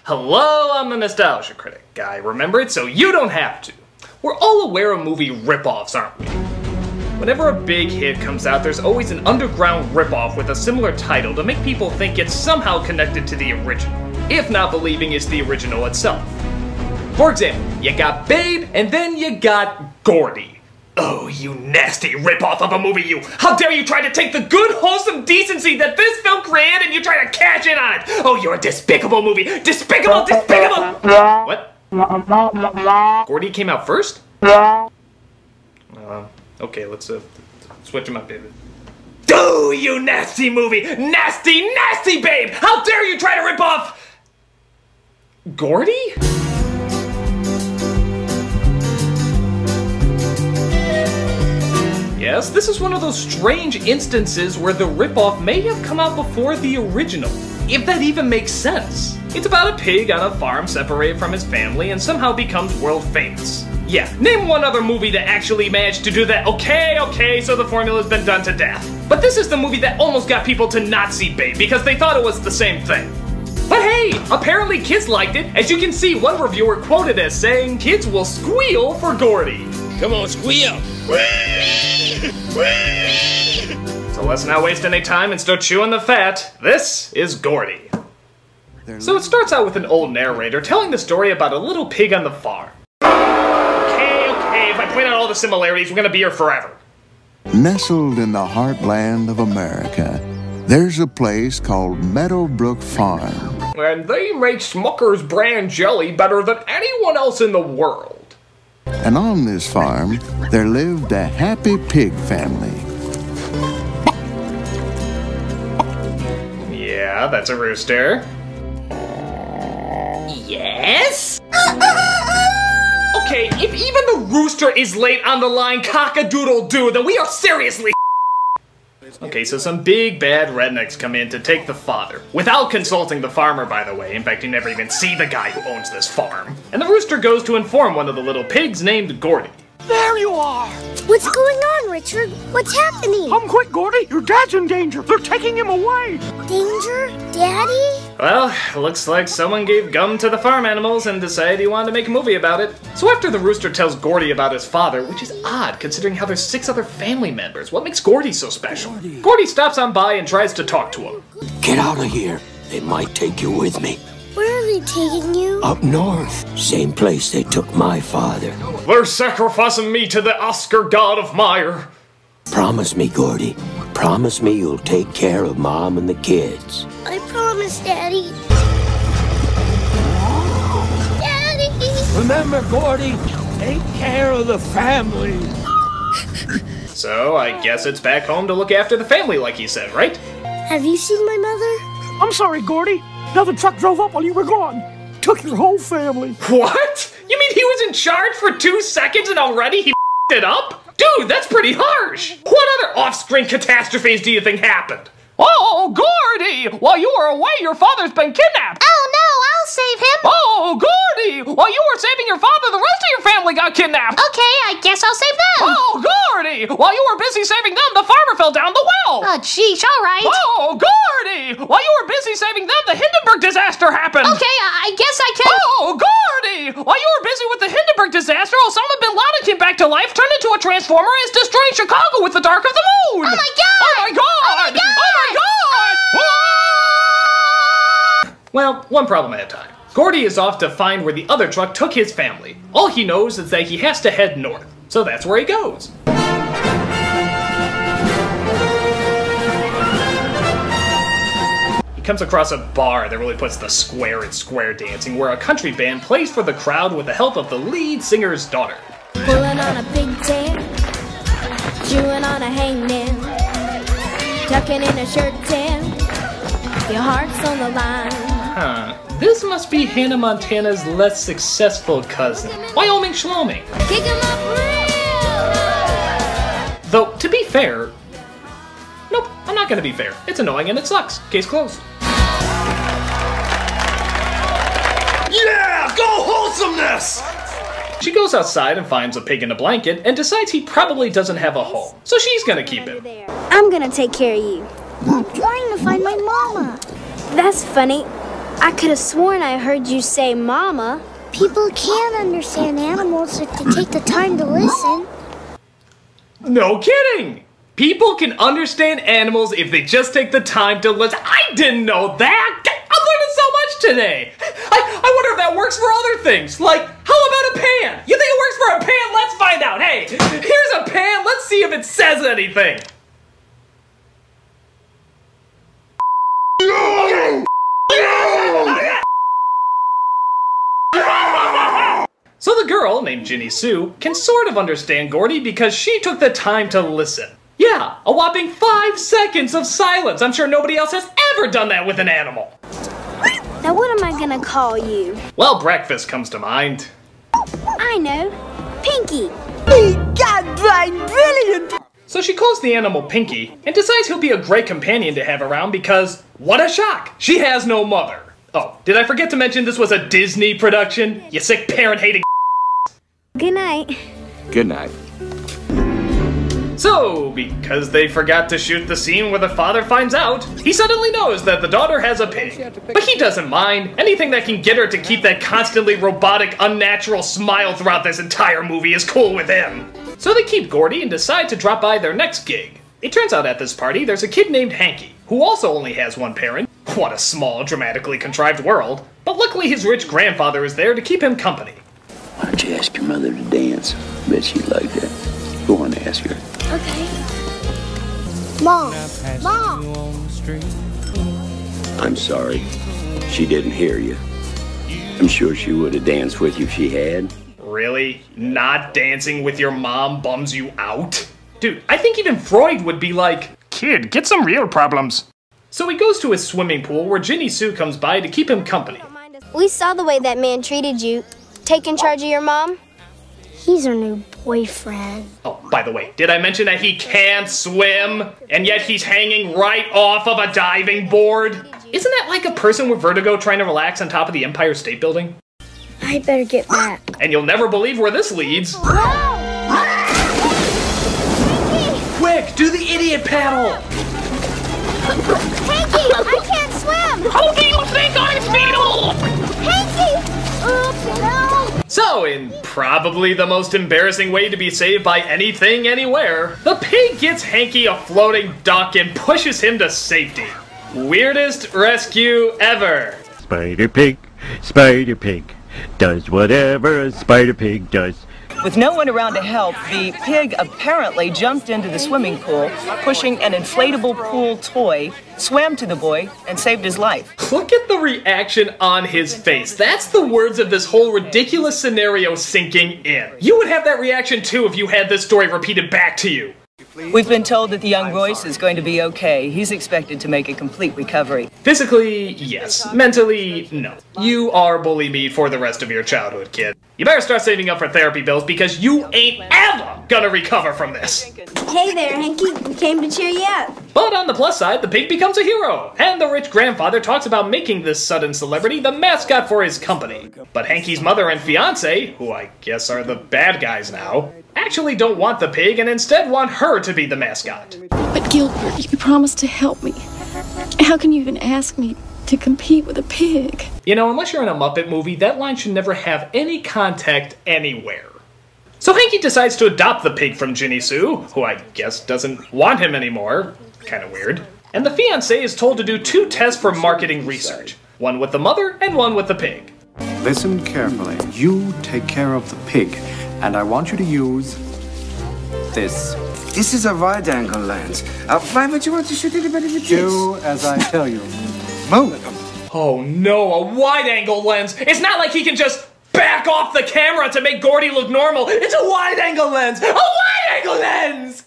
Hello, I'm the Nostalgia Critic. I remember it so you don't have to. We're all aware of movie rip-offs, aren't we? Whenever a big hit comes out, there's always an underground rip-off with a similar title to make people think it's somehow connected to the original, if not believing it's the original itself. For example, you got Babe, and then you got Gordy. Oh, you nasty rip-off of a movie, you! How dare you try to take the good, wholesome decency that this film created and you try to cash in on it! Oh, you're a despicable movie! Despicable! What? Gordy came out first? Okay, let's switch him up, David. Oh, you nasty movie! Nasty, nasty Babe! How dare you try to rip off Gordy? Yes, this is one of those strange instances where the ripoff may have come out before the original, if that even makes sense. It's about a pig on a farm separated from his family and somehow becomes world famous. Yeah, name one other movie that actually managed to do that. Okay, so the formula's been done to death. But this is the movie that almost got people to not see Babe because they thought it was the same thing. But hey, apparently kids liked it. As you can see, one reviewer quoted as saying, "Kids will squeal for Gordy." Come on, squeal! So let's not waste any time and start chewing the fat. This is Gordy. So it starts out with an old narrator telling the story about a little pig on the farm. Okay, if I point out all the similarities, we're gonna be here forever. Nestled in the heartland of America, there's a place called Meadowbrook Farm. And they make Smucker's brand jelly better than anyone else in the world. And on this farm, there lived a happy pig family. Yeah, that's a rooster. Yes? Okay, if even the rooster is late on the line cock-a-doodle-doo, then we are seriously Okay, so some big bad rednecks come in to take the fodder. Without consulting the farmer, by the way. In fact, you never even see the guy who owns this farm. And the rooster goes to inform one of the little pigs named Gordy. There you are! What's going on, Richard? What's happening? Come quick, Gordy! Your dad's in danger! They're taking him away! Danger? Daddy? Well, looks like someone gave gum to the farm animals and decided he wanted to make a movie about it. So after the rooster tells Gordy about his father, which is odd considering how there's 6 other family members, what makes Gordy so special? Gordy stops on by and tries to talk to him. Get out of here. They might take you with me. Where are they taking you? Up north. Same place they took my father. They're sacrificing me to the Oscar god of Meyer. Promise me, Gordy. Promise me you'll take care of Mom and the kids. I promise, Daddy. Daddy! Remember, Gordy, take care of the family. So, I guess it's back home to look after the family like he said, right? Have you seen my mother? I'm sorry, Gordy. Another truck drove up while you were gone. Took your whole family. What? You mean he was in charge for 2 seconds and already he f***ed it up? Dude, that's pretty harsh! What other off-screen catastrophes do you think happened? Oh, Gordy! While you were away, your father's been kidnapped! Oh no, I'll save him! Oh, Gordy! While you were saving your father, the rest of your family got kidnapped! Okay, I guess I'll save them! Oh, Gordy! While you were busy saving them, the farmer fell down the well! Oh, sheesh, alright. Oh, Gordy! While you were busy saving them, the Hindenburg disaster happened! Okay, I guess I can... Oh, Gordy! While you were busy with the Hindenburg disaster, Osama bin Laden came back to life, turned into a transformer, and is destroying Chicago with the dark of the moon! Oh my god! Oh my god! Oh my god! Oh my god! Well, one problem at a time. Gordy is off to find where the other truck took his family. All he knows is that he has to head north, so that's where he goes. He comes across a bar that really puts the square in square dancing, where a country band plays for the crowd with the help of the lead singer's daughter. Pulling on a pigtail, chewing on a hangnail, tucking in a shirt tail, your heart's on the line. Huh, this must be Hannah Montana's less successful cousin, Wyoming Schloming. Kick 'em up real. Though, to be fair, nope, I'm not gonna be fair. It's annoying and it sucks. Case closed. Yeah, go wholesomeness! She goes outside and finds a pig in a blanket and decides he probably doesn't have a home, so she's gonna keep him. I'm gonna take care of you. I'm trying to find my mama. That's funny. I could have sworn I heard you say mama. People can understand animals if they take the time to listen. No kidding! People can understand animals if they just take the time to listen. I didn't know that! I'm learning so much today! I wonder if that works for other things. Like, how about a pan? You think it works for a pan? Let's find out. Hey, here's a pan. Let's see if it says anything. So the girl, named Ginny Sue, can sort of understand Gordy because she took the time to listen. Yeah, a whopping 5 seconds of silence. I'm sure nobody else has ever done that with an animal. Now what am I gonna call you? Well, breakfast comes to mind. I know. Pinky. Brilliant! So she calls the animal Pinky and decides he'll be a great companion to have around because, what a shock, she has no mother. Oh, did I forget to mention this was a Disney production? You sick parent-hating. Good night. Good night. So, because they forgot to shoot the scene where the father finds out, he suddenly knows that the daughter has a pig. But he doesn't mind. Anything that can get her to keep that constantly robotic, unnatural smile throughout this entire movie is cool with him. So they keep Gordy and decide to drop by their next gig. It turns out at this party there's a kid named Hanky, who also only has one parent. What a small, dramatically contrived world. But luckily his rich grandfather is there to keep him company. Why don't you ask your mother to dance? Bet she'd like that. Go on, ask her. Okay. Mom. Mom. I'm sorry. She didn't hear you. I'm sure she would have danced with you if she had. Really? Not dancing with your mom bums you out? Dude, I think even Freud would be like, kid, get some real problems. So he goes to his swimming pool where Ginny Sue comes by to keep him company. We saw the way that man treated you. Taking charge of your mom? He's her new boyfriend. Oh, by the way, did I mention that he can't swim? And yet he's hanging right off of a diving board? Isn't that like a person with vertigo trying to relax on top of the Empire State Building? I better get back. And you'll never believe where this leads. Quick, do the idiot paddle! Hanky, I can't swim! Who do you think I feel? Hanky! Oops, no! So, in probably the most embarrassing way to be saved by anything, anywhere, the pig gets Hanky a floating duck and pushes him to safety. Weirdest rescue ever. Spider Pig does whatever a Spider Pig does. With no one around to help, the pig apparently jumped into the swimming pool, pushing an inflatable pool toy, swam to the boy, and saved his life. Look at the reaction on his face. That's the words of this whole ridiculous scenario sinking in. You would have that reaction too if you had this story repeated back to you. We've been told that the young Royce is going to be okay. He's expected to make a complete recovery. Physically, yes. Mentally, no. You are bully meat for the rest of your childhood, kid. You better start saving up for therapy bills because you ain't ever gonna recover from this. Hey there, Hanky. We came to cheer you up. But on the plus side, the pig becomes a hero, and the rich grandfather talks about making this sudden celebrity the mascot for his company. But Hanky's mother and fiance, who I guess are the bad guys now, actually don't want the pig and instead want her to be the mascot. But Gilbert, you promised to help me. How can you even ask me to compete with a pig? You know, unless you're in a Muppet movie, that line should never have any contact anywhere. So Hanky decides to adopt the pig from Ginny Sue, who I guess doesn't want him anymore. Kinda weird. And the fiancé is told to do 2 tests for marketing research. One with the mother and one with the pig. Listen carefully. You take care of the pig, and I want you to use this. This is a wide-angle lens. Why would you want to shoot anybody with this? Do as I tell you. Move. Oh no, a wide-angle lens! It's not like he can just back off the camera to make Gordy look normal! It's a wide-angle lens! A wide-angle lens!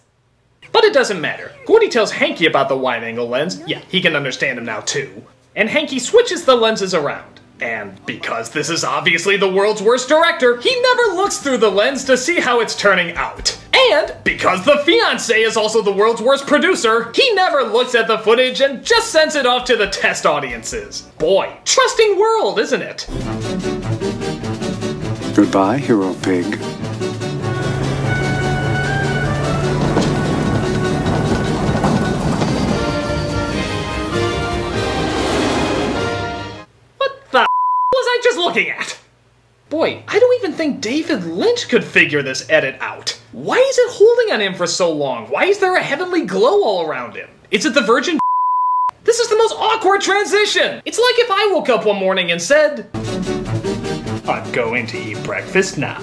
But it doesn't matter. Gordy tells Hanky about the wide-angle lens. Yeah, he can understand him now too. And Hanky switches the lenses around. And because this is obviously the world's worst director, he never looks through the lens to see how it's turning out. And because the fiancé is also the world's worst producer, he never looks at the footage and just sends it off to the test audiences. Boy, trusting world, isn't it? Goodbye, hero pig. But I just looking at? Boy, I don't even think David Lynch could figure this edit out. Why is it holding on him for so long? Why is there a heavenly glow all around him? Is it the virgin? This is the most awkward transition! It's like if I woke up one morning and said, I'm going to eat breakfast now.